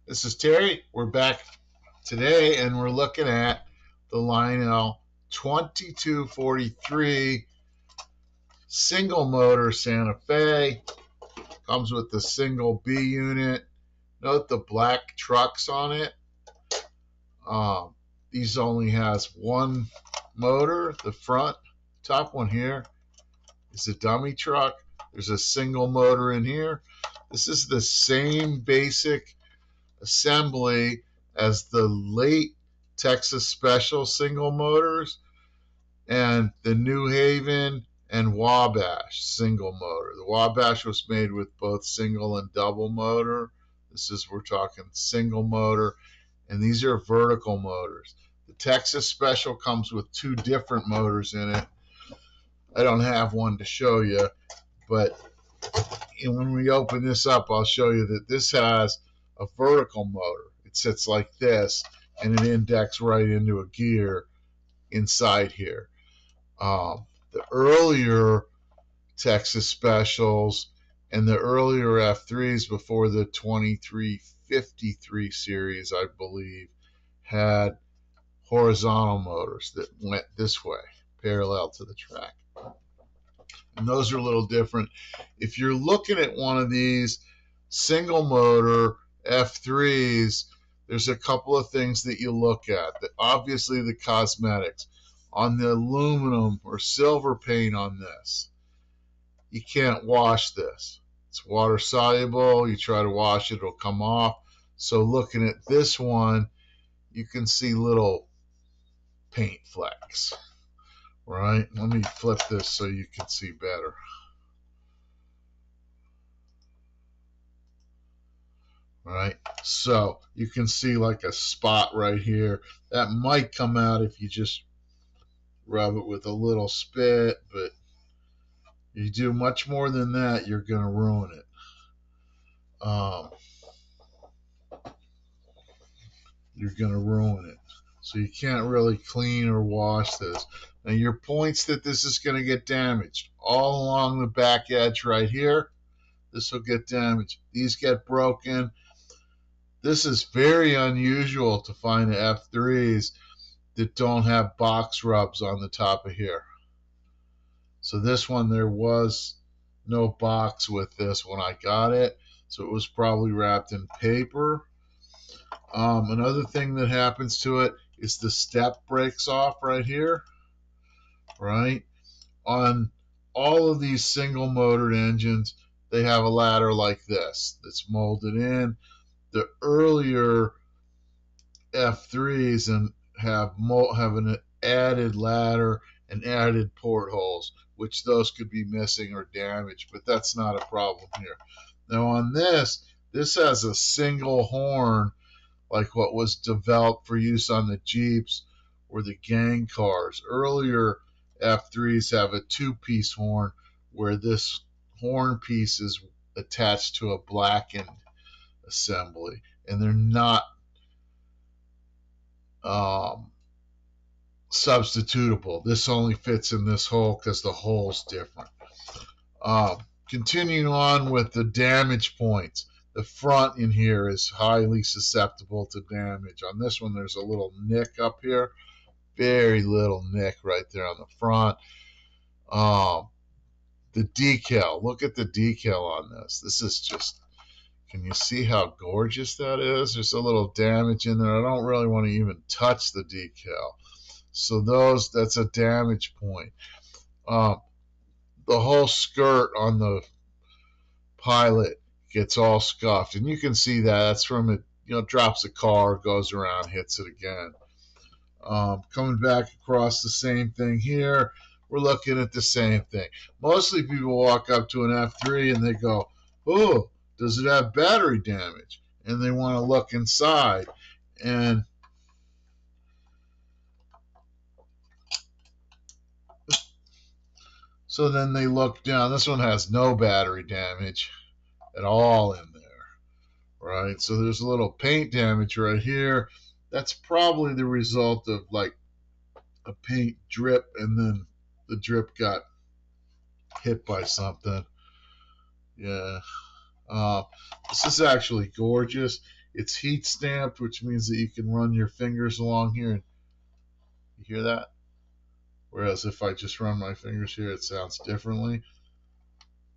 This is Terry. We're back today and we're looking at the Lionel 2243 single motor Santa Fe. Comes with the single B unit. Note the black trucks on it. These only has one motor. The front top one here is a dummy truck. There's a single motor in here. This is the same basic assembly as the late Texas Special single motors and the New Haven and Wabash single motor. The Wabash was made with both single and double motor. This is, we're talking single motor, and these are vertical motors. The Texas Special comes with two different motors in it. I don't have one to show you, but when we open this up, I'll show you that this has a vertical motor. It sits like this, and it indexes right into a gear inside here. The earlier Texas Specials and the earlier F3s before the 2353 series, I believe, had horizontal motors that went this way, parallel to the track. And those are a little different. If you're looking at one of these single motor F3s, there's a couple of things that you look at. Obviously, the cosmetics. On the aluminum or silver paint on this, you can't wash this. It's water soluble. You try to wash it, it'll come off. So looking at this one, you can see little paint flecks. Right? Let me flip this so you can see better. Right? So you can see like a spot right here. That might come out if you just rub it with a little spit, but you do much more than that, you're going to ruin it. You're going to ruin it. So you can't really clean or wash this. Now your points that this is going to get damaged. All along the back edge right here, this will get damaged. These get broken. This is very unusual to find F3s that don't have box rubs on the top of here. So this one, there was no box with this when I got it. So it was probably wrapped in paper. Another thing that happens to it is the step breaks off right here. Right? On all of these single motored engines, they have a ladder like this that's molded in. The earlier F3s and have an added ladder and added portholes, which those could be missing or damaged, but that's not a problem here. Now on this has a single horn like what was developed for use on the Jeeps or the gang cars. Earlier F3s have a two-piece horn where this horn piece is attached to a blackened assembly, and they're not substitutable. This only fits in this hole because the hole's different. Continuing on with the damage points. The front in here is highly susceptible to damage. On this one, there's a little nick up here. Very little nick right there on the front. The decal. Look at the decal on this. This is just, can you see how gorgeous that is? There's a little damage in there. I don't really want to even touch the decal. So that's a damage point. The whole skirt on the Pilot gets all scuffed, and you can see that. That's from it. Drops a car, goes around, hits it again. Coming back across the same thing here, we're looking at the same thing. Mostly people walk up to an F3 and they go, "Oh, does it have battery damage?" And they want to look inside, and so then they look down. This one has no battery damage at all in there, right? So there's a little paint damage right here. That's probably the result of like a paint drip, and then the drip got hit by something. Yeah. This is actually gorgeous. It's heat stamped, which means that you can run your fingers along here. You hear that? Whereas if I just run my fingers here, it sounds differently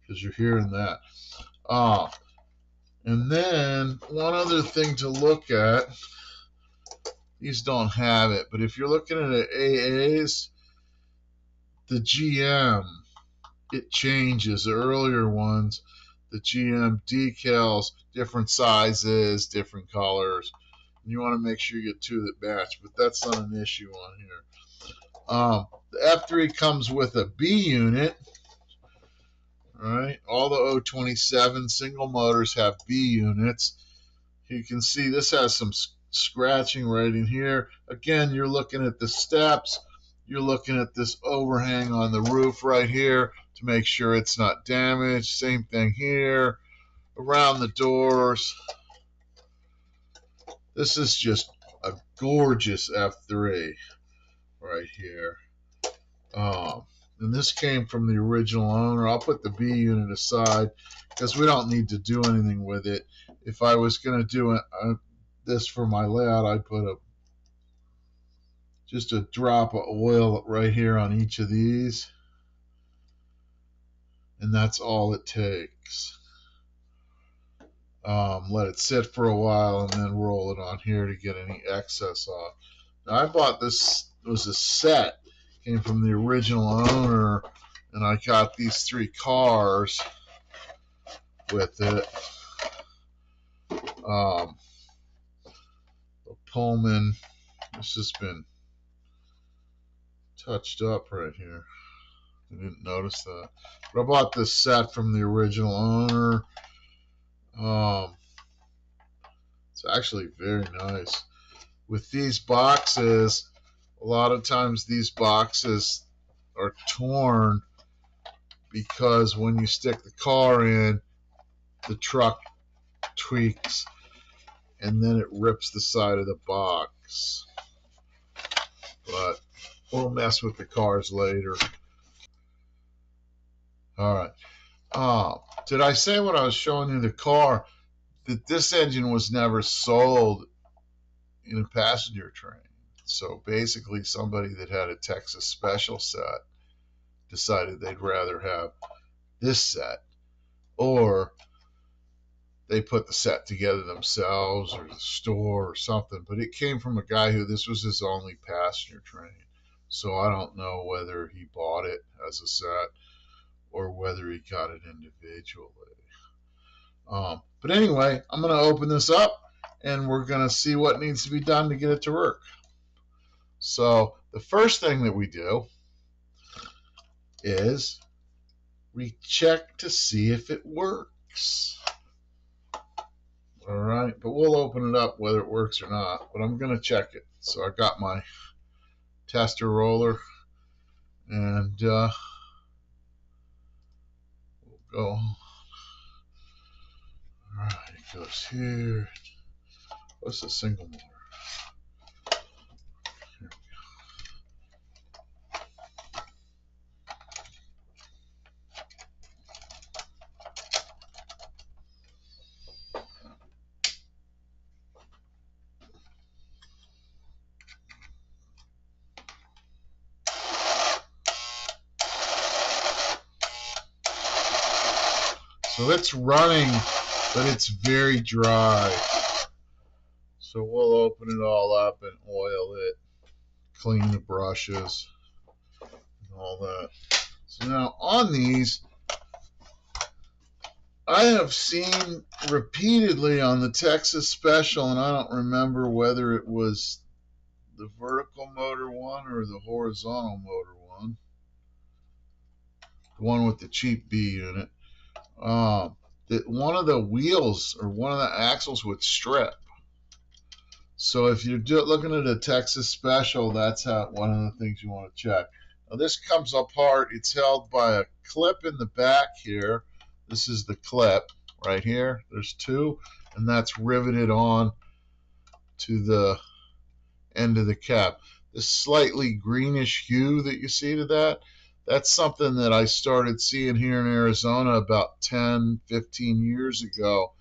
because you're hearing that. And then one other thing to look at, these don't have it, but if you're looking at AAs, the GM, it changes. The earlier ones, the GM decals, different sizes, different colors. And you want to make sure you get two that match, but that's not an issue on here. The F3 comes with a B unit. Right, all the 027 single motors have B units. You can see this has some scratching right in here. Again, you're looking at the steps. You're looking at this overhang on the roof right here to make sure it's not damaged. Same thing here. Around the doors. This is just a gorgeous F3 right here. And this came from the original owner. I'll put the B unit aside because we don't need to do anything with it. If I was going to do this for my layout, I'd put just a drop of oil right here on each of these. And that's all it takes. Let it sit for a while and then roll it on here to get any excess off. Now, I bought this, it was a set. Came from the original owner, and I got these 3 cars with it. The Pullman, this has been touched up right here. I didn't notice that. But I bought this set from the original owner. It's actually very nice. With these boxes, a lot of times these boxes are torn because when you stick the car in, the truck tweaks and then it rips the side of the box. But we'll mess with the cars later. Alright. Did I say when I was showing you the car that this engine was never sold in a passenger train? So basically somebody that had a Texas Special set decided they'd rather have this set, or they put the set together themselves or the store or something. But it came from a guy who this was his only passenger train. So I don't know whether he bought it as a set or whether he got it individually. But anyway, I'm going to open this up and we're going to see what needs to be done to get it to work. So the first thing that we do is we check to see if it works. All right, but we'll open it up whether it works or not, but I'm going to check it. So I got my tester roller and we'll go. All right, it goes here. What's the single motor? So it's running, but it's very dry. So we'll open it all up and oil it, clean the brushes, and all that. So now on these, I have seen repeatedly on the Texas Special, and I don't remember whether it was the vertical motor one or the horizontal motor one, the one with the cheap B unit. That one of the wheels or one of the axles would strip. So if you're looking at a Texas Special, that's one of the things you want to check. Now this comes apart. It's held by a clip in the back here. This is the clip right here. There's 2, and that's riveted on to the end of the cap. This slightly greenish hue that you see to that, that's something that I started seeing here in Arizona about 10, 15 years ago.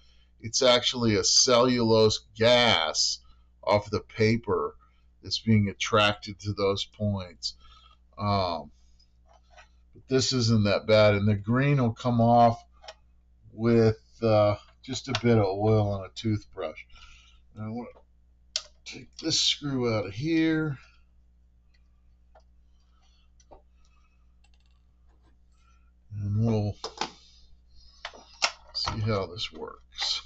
It's actually a cellulose gas off the paper that's being attracted to those points. But this isn't that bad, and the green will come off with just a bit of oil on a toothbrush. Now I want to take this screw out of here. And we'll see how this works.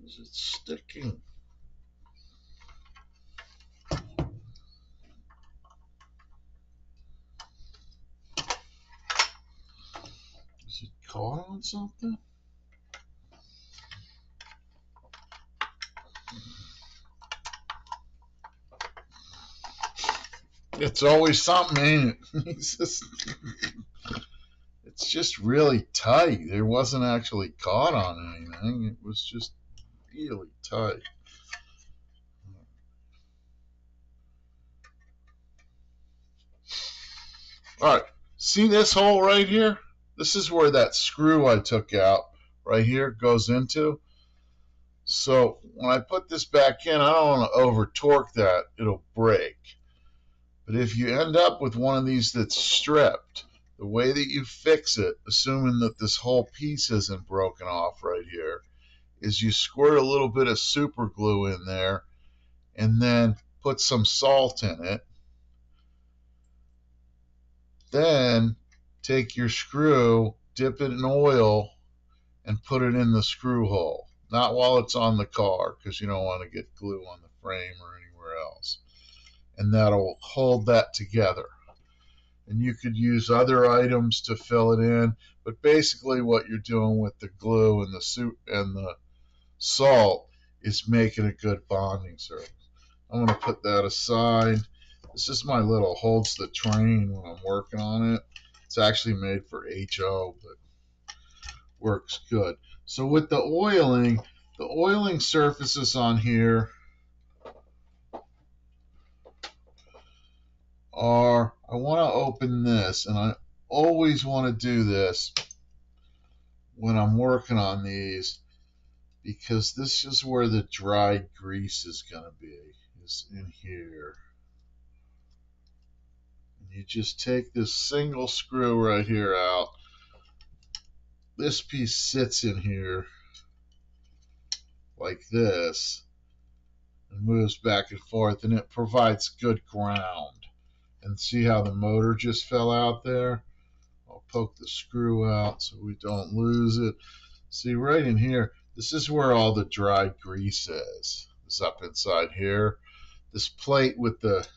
Is it sticking? Is it caught on something? It's always something, ain't it? It's just really tight. It wasn't actually caught on anything. It was just really tight. All right, see this hole right here? This is where that screw I took out right here goes into. So when I put this back in, I don't want to over torque that. It'll break. But if you end up with one of these that's stripped, the way that you fix it, assuming that this whole piece isn't broken off right here, is you squirt a little bit of super glue in there and then put some salt in it. Then take your screw, dip it in oil, and put it in the screw hole. Not while it's on the car, because you don't want to get glue on the frame or anywhere else. And that'll hold that together. And you could use other items to fill it in, but basically what you're doing with the glue and the salt is making a good bonding surface. I'm going to put that aside. This is my little holds the train when I'm working on it. It's actually made for HO, but works good. So with the oiling surfaces on here are, I want to open this, and I always want to do this when I'm working on these, because this is where the dried grease is going to be, is in here. And you just take this single screw right here out. This piece sits in here like this and moves back and forth, and it provides good ground. And see how the motor just fell out there? I'll poke the screw out so we don't lose it. See right in here, this is where all the dried grease is. It's up inside here. This plate with the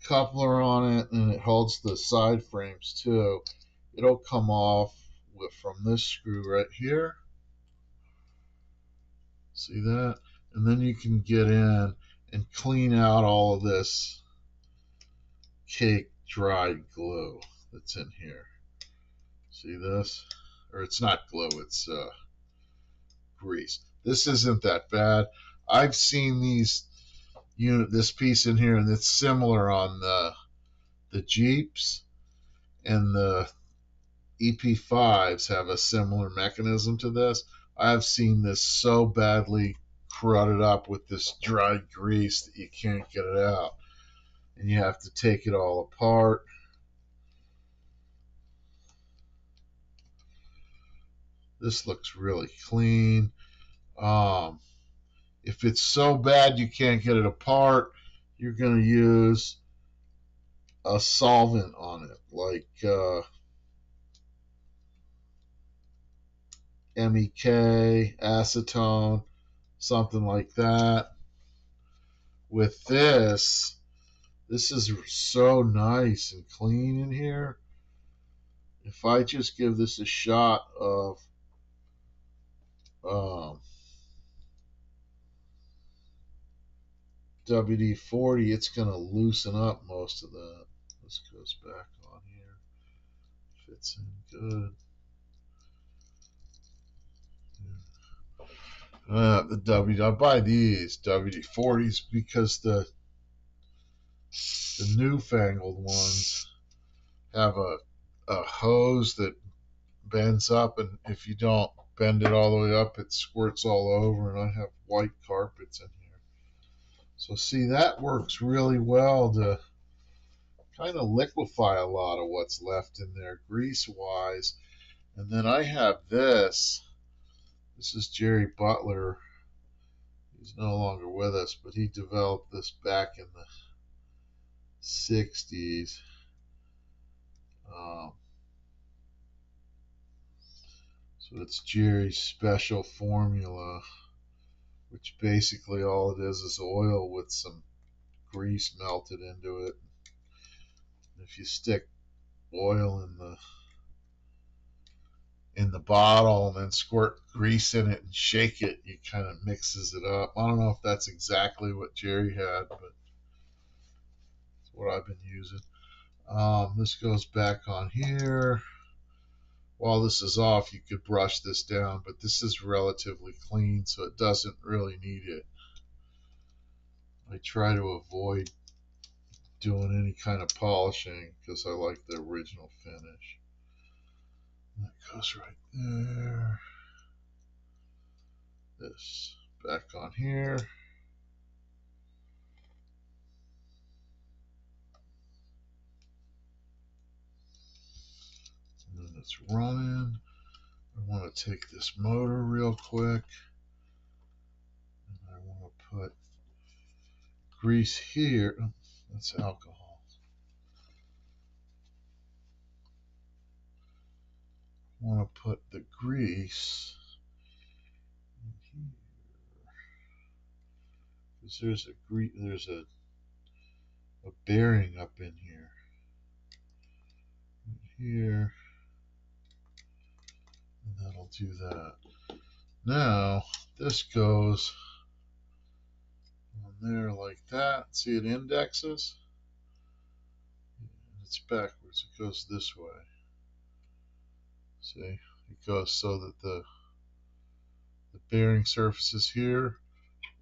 coupler on it, and it holds the side frames too. It'll come off from this screw right here. See that? And then you can get in and clean out all of this cake dried glue that's in here. See this? Or it's not glue, it's grease. This isn't that bad. I've seen this piece in here, and it's similar on the Jeeps, and the EP5s have a similar mechanism to this. I've seen this so badly crudted up with this dried grease that you can't get it out, and you have to take it all apart. This looks really clean. If it's so bad you can't get it apart, you're going to use a solvent on it, like MEK, acetone, something like that. With this is so nice and clean in here. If I just give this a shot of WD-40, it's going to loosen up most of that. This goes back on here. Fits in good. I buy these WD-40s because the newfangled ones have a hose that bends up, and if you don't bend it all the way up, it squirts all over, and I have white carpets in here. So see, that works really well to kind of liquefy a lot of what's left in there grease-wise. And then I have this. This is Jerry Butler. He's no longer with us, but he developed this back in the 60s. So it's Jerry's special formula, which basically all it is oil with some grease melted into it. If you stick oil in the bottle and then squirt grease in it and shake it, it kind of mixes it up. I don't know if that's exactly what Jerry had, but it's what I've been using. This goes back on here. While this is off, you could brush this down, but this is relatively clean, so it doesn't really need it. I try to avoid doing any kind of polishing because I like the original finish. That goes right there. This back on here. And then it's running. I want to take this motor real quick. And I want to put grease here. Oh, that's alcohol. I want to put the grease in here. Because there's a bearing up in here. Right here. And that'll do that. Now, this goes on there like that. See, it indexes. It's backwards. It goes this way. See, it goes so that the bearing surfaces here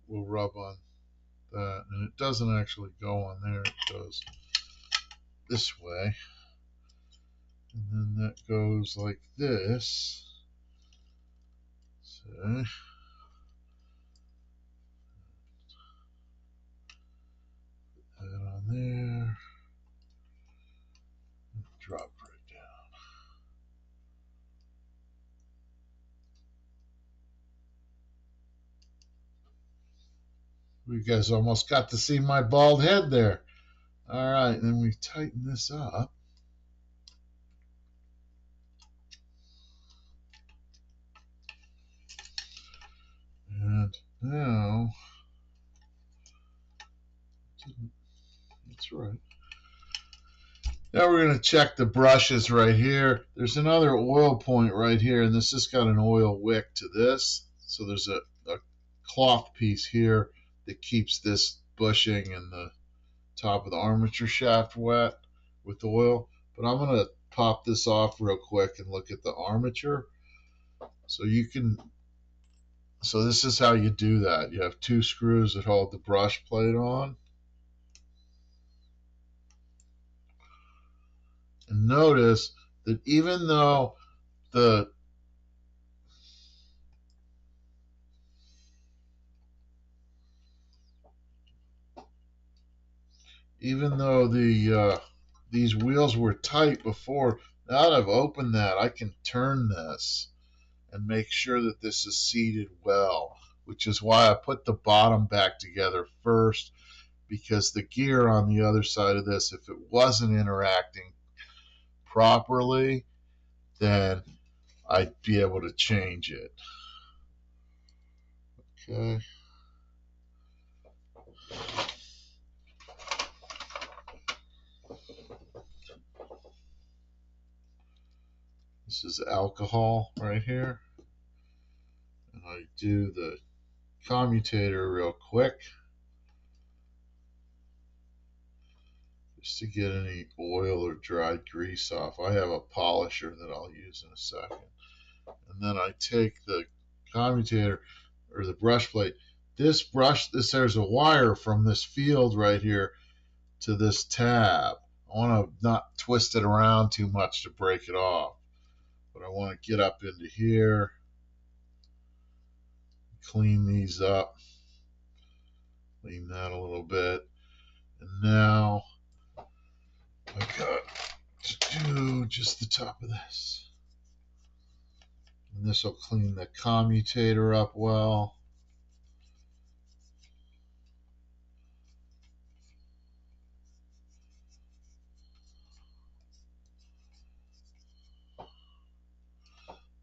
will rub on that, and it doesn't actually go on there. It goes this way, and then that goes like this. See, put that on there, drop right down. You guys almost got to see my bald head there. All right, and then we tighten this up. And now, that's right. Now we're going to check the brushes right here. There's another oil point right here, and this has got an oil wick to this. So there's a cloth piece here that keeps this bushing and the top of the armature shaft wet with oil. But I'm going to pop this off real quick and look at the armature. So this is how you do that. You have two screws that hold the brush plate on. And notice that even though the these wheels were tight before, now that I've opened that, I can turn this and make sure that this is seated well, which is why I put the bottom back together first, because the gear on the other side of this, if it wasn't interacting properly, then I'd be able to change it. Okay. This is alcohol right here. And I do the commutator real quick. just to get any oil or dried grease off. I have a polisher that I'll use in a second. And then I take the commutator or the brush plate. This there's a wire from this field right here to this tab. I want to not twist it around too much to break it off, but I want to get up into here, clean these up, clean that a little bit, and now I got to do just the top of this. And this will clean the commutator up well.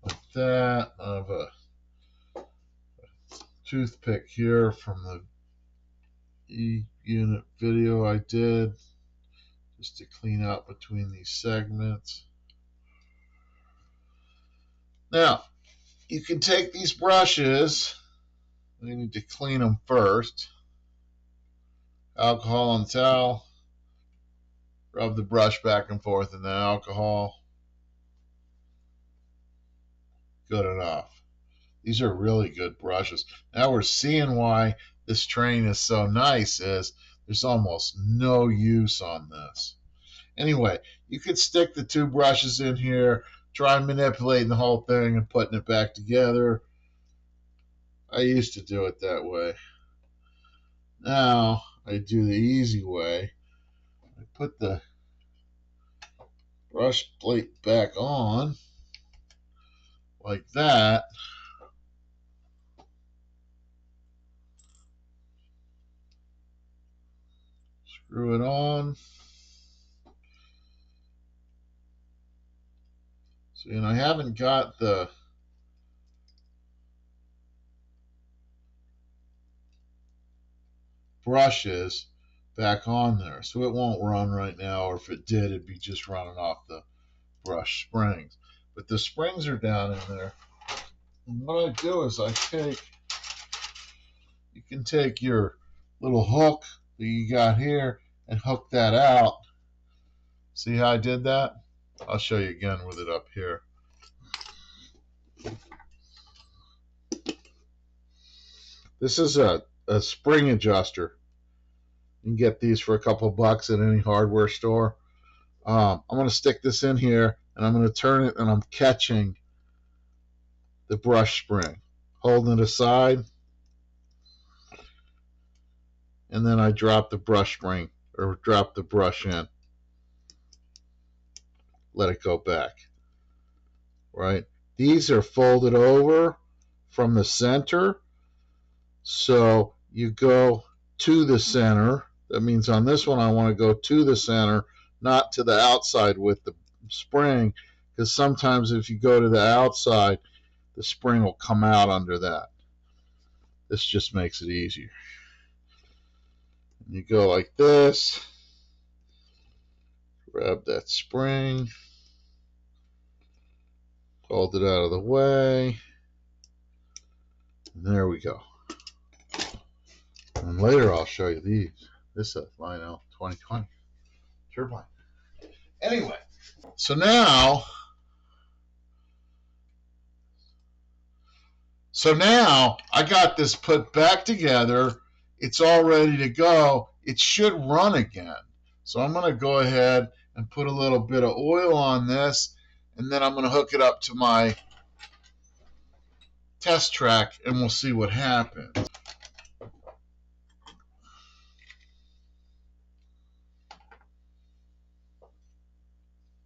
Like that. I have a toothpick here from the E-unit video I did, just to clean out between these segments. Now, you can take these brushes, you need to clean them first. Alcohol on the towel, rub the brush back and forth in the alcohol. Good enough. These are really good brushes. Now we're seeing why this train is so nice, is there's almost no use on this. Anyway, you could stick the two brushes in here, try manipulating the whole thing and putting it back together. I used to do it that way. Now I do the easy way. I put the brush plate back on like that. Screw it on. See, and I haven't got the brushes back on there, so it won't run right now, or if it did, it'd be just running off the brush springs. But the springs are down in there. And what I do is you can take your little hook that you got here and hook that out. See how I did that? I'll show you again with it up here. This is a spring adjuster. You can get these for a couple bucks at any hardware store. I'm going to stick this in here, and I'm going to turn it, and I'm catching the brush spring, holding it aside, and then I drop the brush spring, or drop the brush in. Let it go back. Right? These are folded over from the center, so you go to the center. That means on this one I want to go to the center, not to the outside with the spring, because sometimes if you go to the outside, the spring will come out under that. This just makes it easier. You go like this, grab that spring, hold it out of the way, and there we go. And later I'll show you these. This is a Lionel 2020 turbine. Anyway, so now I got this put back together. It's all ready to go. It should run again. So I'm going to go ahead and put a little bit of oil on this, and then I'm going to hook it up to my test track, and we'll see what happens.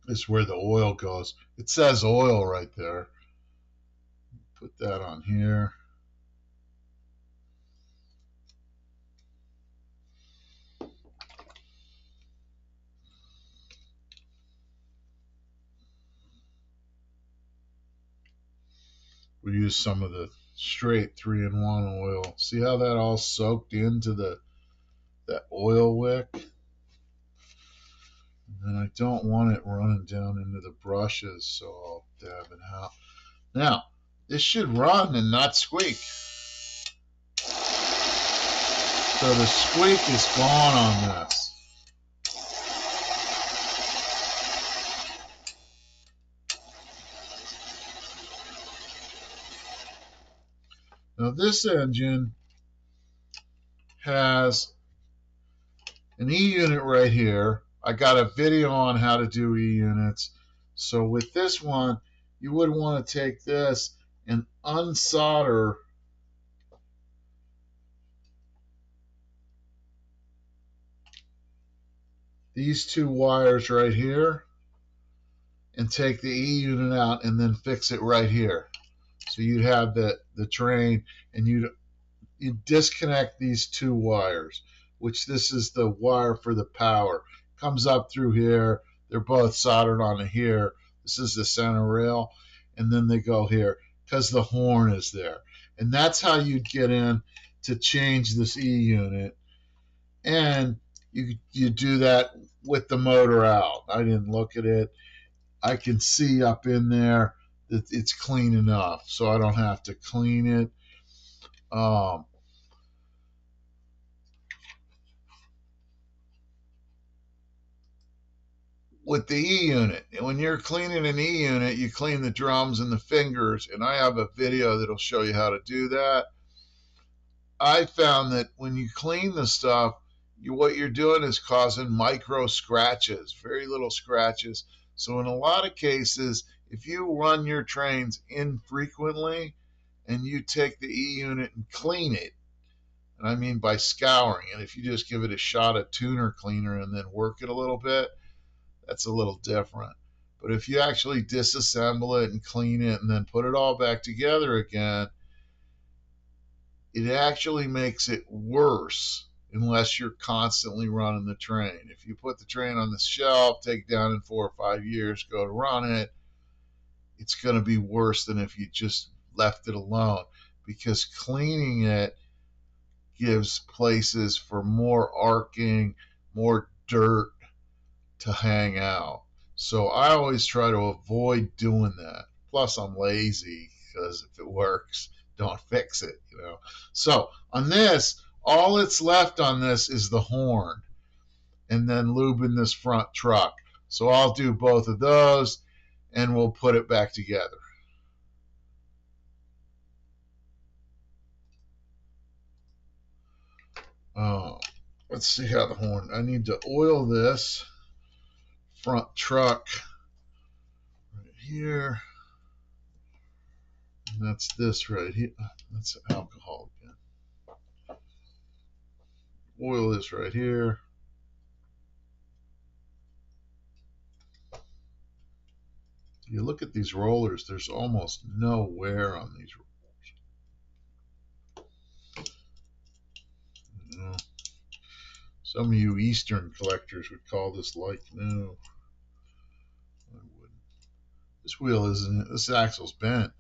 This is where the oil goes. It says oil right there. Put that on here. We use some of the straight 3-in-1 oil. See how that all soaked into that oil wick? And I don't want it running down into the brushes, so I'll dab it out. Now, this should run and not squeak. So the squeak is gone on this. Now this engine has an E unit right here. I got a video on how to do E units. So with this one, you would want to take this and unsolder these two wires right here and take the E unit out and then fix it right here. So you'd have the train, and you'd disconnect these two wires, which this is the wire for the power. Comes up through here. They're both soldered onto here. This is the center rail, and then they go here because the horn is there. And that's how you'd get in to change this E unit. And you do that with the motor out. I didn't look at it. I can see up in there that it's clean enough, so I don't have to clean it. With the E unit, when you're cleaning an E unit, you clean the drums and the fingers, and I have a video that'll show you how to do that. I found that when you clean the stuff, what you're doing is causing micro scratches, very little scratches. So in a lot of cases, if you run your trains infrequently and you take the E unit and clean it, and I mean by scouring it, if you just give it a shot of tuner cleaner and then work it a little bit, that's a little different. But if you actually disassemble it and clean it and then put it all back together again, it actually makes it worse unless you're constantly running the train. If you put the train on the shelf, take it down in 4 or 5 years, go to run it, it's going to be worse than if you just left it alone, because cleaning it gives places for more arcing, more dirt to hang out. So I always try to avoid doing that. Plus I'm lazy, because if it works, don't fix it, you know. So on this, all that's left on this is the horn and then lubing this front truck. So I'll do both of those and we'll put it back together. Let's see how the horn, I need to oil this front truck right here. And that's this right here. That's alcohol again. Oil this right here. You look at these rollers, there's almost no wear on these rollers. You know, some of you Eastern collectors would call this like new. I wouldn't. This wheel isn't, this axle's bent.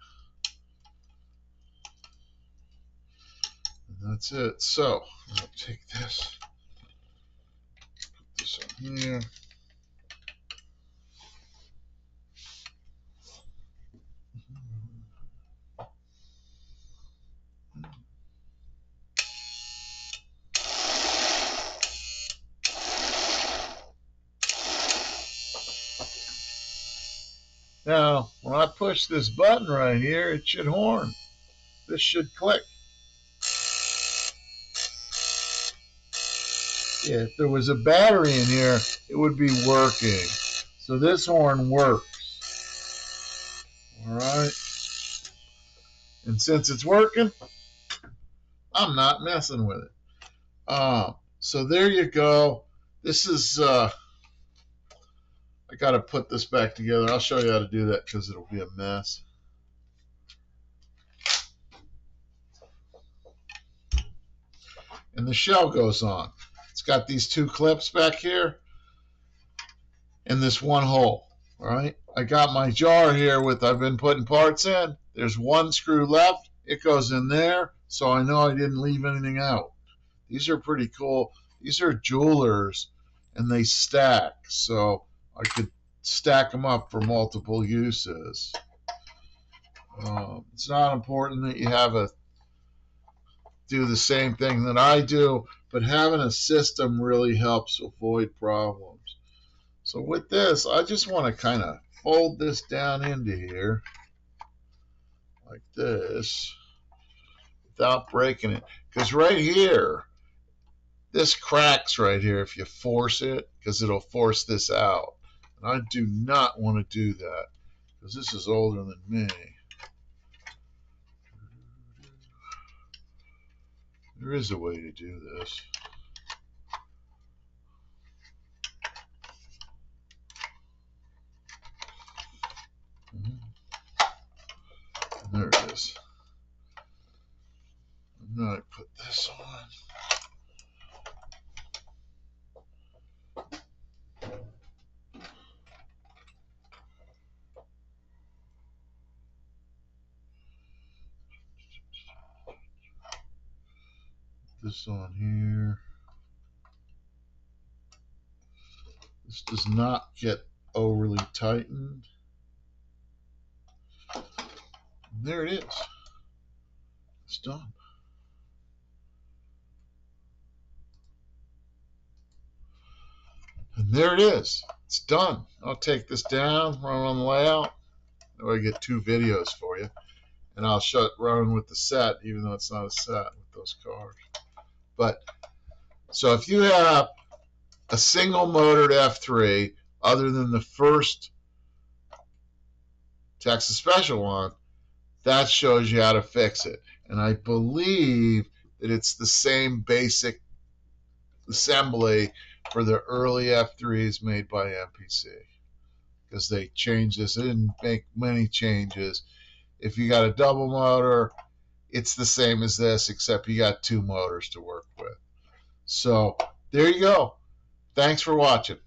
And that's it. So, I'm going to take this, put this on here. Now, when I push this button right here, it should horn. This should click. Yeah, if there was a battery in here, it would be working. So this horn works. All right. And since it's working, I'm not messing with it. So there you go. This is, I got to put this back together. I'll show you how to do that because it'll be a mess. And the shell goes on. It's got these two clips back here and this one hole. All right. I got my jar here with, I've been putting parts in. There's one screw left. It goes in there, so I know I didn't leave anything out. These are pretty cool. These are jewelers, and they stack, so I could stack them up for multiple uses. It's not important that you do the same thing that I do, but having a system really helps avoid problems. So with this, I just want to kind of fold this down into here like this. without breaking it. Because right here, this cracks right here if you force it, because it'll force this out. And I do not want to do that, because this is older than me. There is a way to do this. There it is. I'm going to put this on. This on here. This does not get overly tightened. And there it is. It's done. And there it is. It's done. I'll take this down, run on the layout. That way I get 2 videos for you. And I'll run with the set, even though it's not a set with those cars. But so if you have a single motored F3, other than the first Texas Special one, that shows you how to fix it. And I believe that it's the same basic assembly for the early F3s made by MPC, because they changed this. They didn't make many changes. If you got a double motor, it's the same as this, except you got 2 motors to work with. So there you go. Thanks for watching.